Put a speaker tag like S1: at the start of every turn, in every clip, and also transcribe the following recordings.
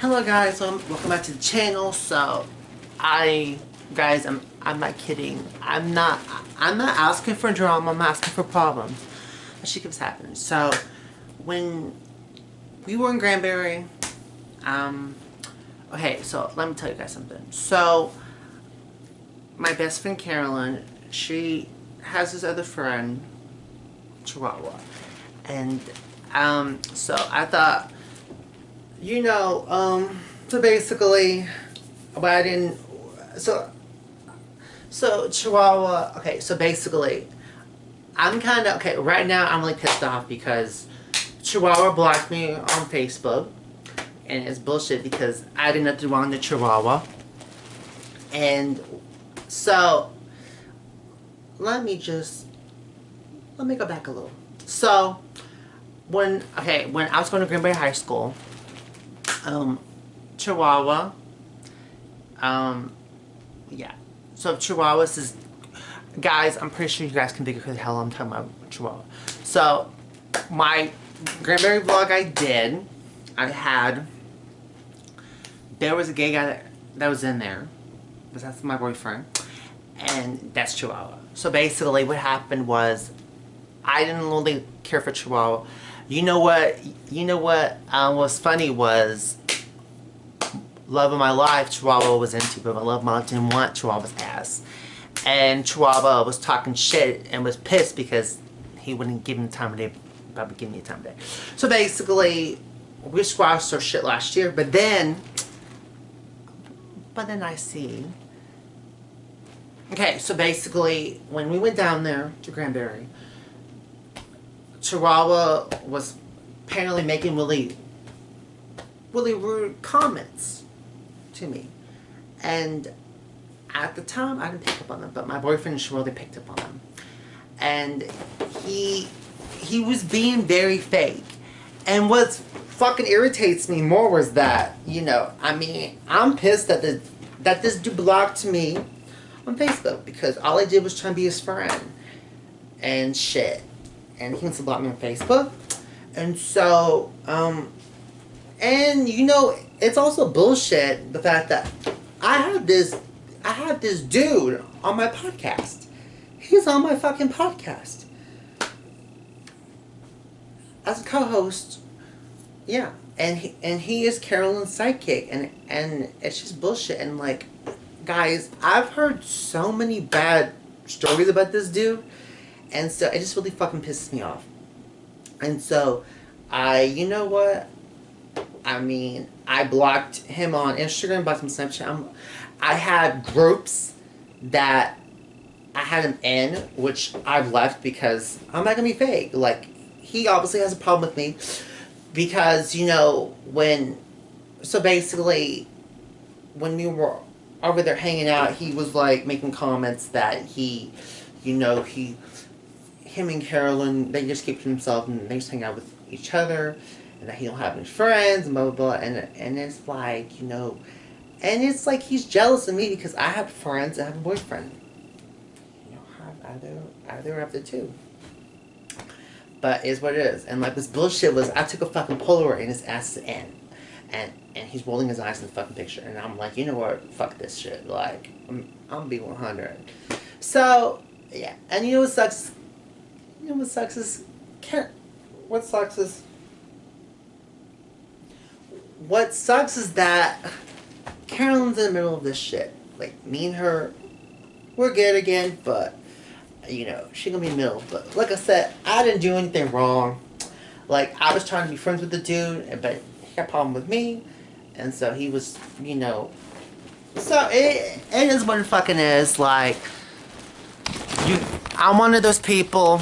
S1: Hello guys, welcome back to the channel. So, guys, I'm not kidding. I'm not asking for drama. I'm asking for problems. That shit keeps happening. So, when we were in Granbury, okay, so let me tell you guys something. So, my best friend Carolyn, she has this other friend, Chihuahua, and so I thought, so basically, but I didn't, so Chihuahua, okay, so basically, I'm kind of, okay, right now I'm really pissed off because Chihuahua blocked me on Facebook, and it's bullshit because I did nothing wrong to Chihuahua, and so, let me go back a little. So, when I was going to Green Bay High School, Chihuahua, yeah. So Chihuahua says, guys, I'm pretty sure you guys can figure who the hell I'm talking about, Chihuahua. So, my Granbury vlog there was a gay guy that was in there, but that's my boyfriend, and that's Chihuahua. So basically what happened was, I didn't really care for Chihuahua. You know what was funny was, love of my life Chihuahua was into, but my love of my life didn't want Chihuahua's ass. And Chihuahua was talking shit and was pissed because he wouldn't give him time of day, probably give me a time of day. So basically, we squashed our shit last year, but then I see. Okay, so basically, when we went down there to Granbury, Chihuahua was apparently making really rude comments to me. And at the time, I didn't pick up on them, but my boyfriend and Chihuahua, they picked up on them. And he was being very fake. And what fucking irritates me more was that, I'm pissed that this dude blocked me on Facebook because all I did was try to be his friend and shit. And he wants to block me on Facebook. And so, it's also bullshit, the fact that I have this dude on my podcast. He's on my fucking podcast as a co-host. Yeah, and he is Carolyn's sidekick, and it's just bullshit. And like, guys, I've heard so many bad stories about this dude, and so it just really fucking pisses me off. And so, I blocked him on Instagram, blocked him on Snapchat. I had groups that I had him in, which I've left because I'm not gonna be fake. Like, he obviously has a problem with me because, so basically, when we were over there hanging out, he was like making comments that him and Carolyn, they just keep to themselves and they just hang out with each other, and that he don't have any friends, and blah, blah, blah, and it's like, and it's like he's jealous of me because I have friends and I have a boyfriend. Either of the two. But it's what it is. And like, this bullshit was, I took a fucking Polaroid and his ass is in. And he's rolling his eyes in the fucking picture. And I'm like, you know what? Fuck this shit. Like, I'm gonna be 100. So, yeah. And what sucks? What sucks is that Carolyn's in the middle of this shit. Like, me and her, we're good again, but, she gonna be in the middle. But, like I said, I didn't do anything wrong. Like, I was trying to be friends with the dude, but he got a problem with me, and so he was, so it is what it fucking is. Like, I'm one of those people.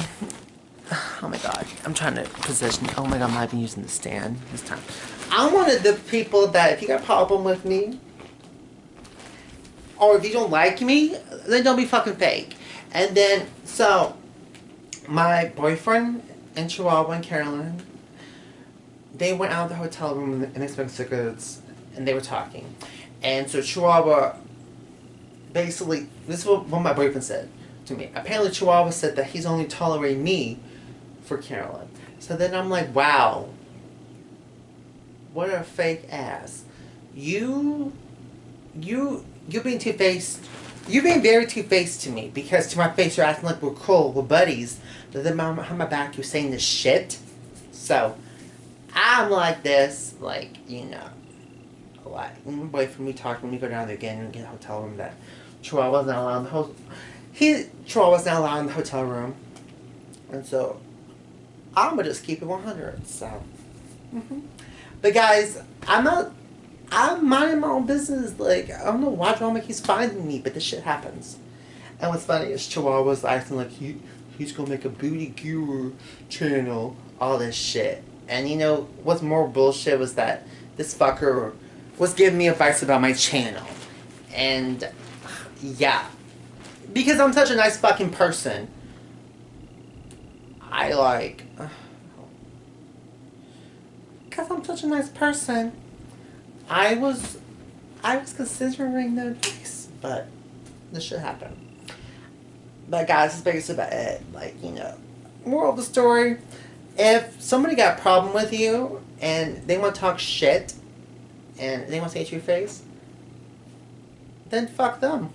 S1: Oh my god, I'm trying to position. Oh my god, I'm not even using the stand this time. I'm one of the people that if you got a problem with me, or if you don't like me, then don't be fucking fake. And then, so, my boyfriend and Chihuahua and Carolyn, they went out of the hotel room and they smoked cigarettes, and they were talking. And so Chihuahua, basically, this is what my boyfriend said to me. Apparently Chihuahua said that he's only tolerating me for Carolyn. So then I'm like, wow, what a fake ass. you're being two-faced. You're being very two-faced to me, because to my face you're acting like we're cool, we're buddies, but then behind my back you're saying this shit. So I'm like this, like, you know, like my boyfriend, we talked when we go down there again and get a hotel room that Troy wasn't allowed in the Troy was not allowed in the hotel room, and so I'm gonna just keep it 100. So, but guys, I'm minding my own business. Like, I don't know why drama keeps finding me, but this shit happens. And what's funny is Chihuahua's acting like he's gonna make a booty guru channel, all this shit. And you know what's more bullshit was that this fucker was giving me advice about my channel. And yeah, because I'm such a nice fucking person, because I'm such a nice person, I was considering the advice, but this shit happened. But guys, that's basically about it. Like, you know, moral of the story: if somebody got a problem with you and they want to talk shit and they want to say it to your face, then fuck them.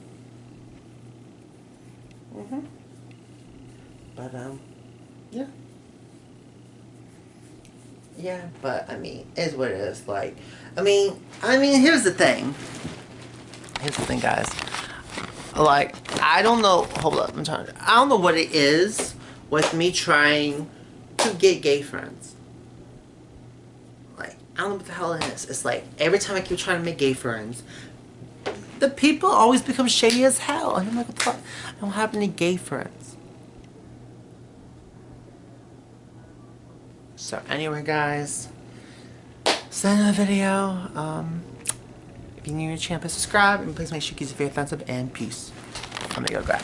S1: But yeah. Yeah, but I mean, it's what it is. Like, I mean, here's the thing. Here's the thing, guys. Like, I don't know. Hold up, I don't know what it is with me trying to get gay friends. Like, I don't know what the hell it is. It's like every time I keep trying to make gay friends, the people always become shady as hell. And I'm like, what the fuck? I don't have any gay friends. So anyway, guys, that's the end of the video. If you're new to the channel, please subscribe, and please make sure you give us a thumbs up, and peace. I'm gonna go grab